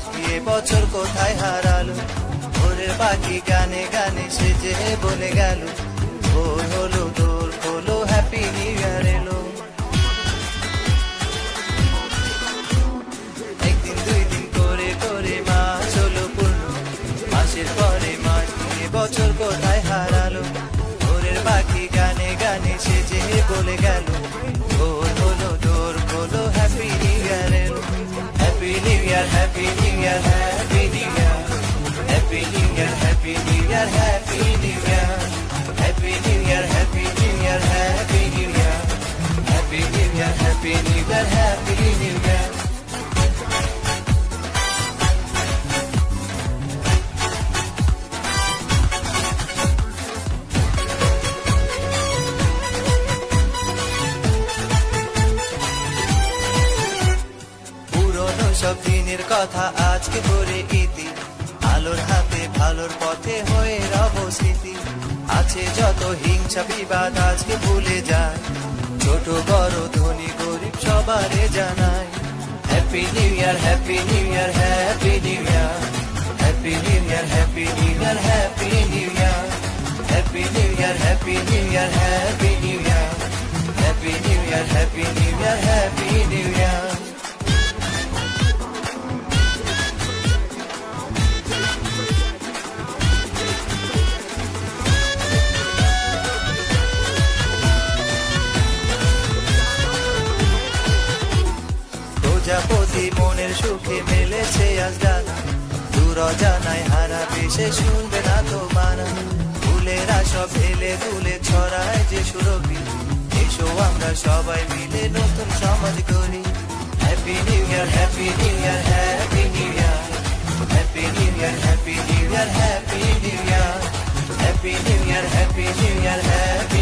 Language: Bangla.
মাস দিয়ে বছর কোথায় হারালো। ভোরের পাখি গানে গানে সেজে বলে গেল, ভোর হলো দোর হলো হ্যাপি নিউ ইয়ার এলো। একদিন দুই দিন করে করে মাস হলো পূর্ণ, মাসের পরে মাস দিয়ে বছর কোথায় হারালো। ভোরের পাখি গানে গানে সেজে বলে গেল, ভোর হলো দোর হলো হ্যাপি নিউ ইয়ার এলো। Happy new year happy new year happy new year, happy new year happy new year happy new year, happy new year happy new year happy new year, happy new year happy new year happy new year. পুরনো সব দিনের কথা আজকে করে ইতি, আলোর হাতে ভালোর পথে হয়ে রব স্মৃতি। আছে যত হিংসা বিবাদ আজকে ভুলে যায়, ছোট বড় ধনী গরিব সবারে জানায়। Happy new year happy new year happy new year, happy new year happy new year happy new year, happy new year happy new year happy new year, happy new year happy new year happy new year. প্রজাপতি মনের সুখে মেলেছে আজ ডানা, দূর জানায় হারাবে সে শুনবে না তো মানা। ফুলেরা সব ঢেলে দুলে ছড়ায় যে সুরভি, এসো আমরা সবাই মিলে নতুন সমাজ গড়ি। Happy new year happy new year happy new year, happy new year happy new year happy new year, happy new year happy new year happy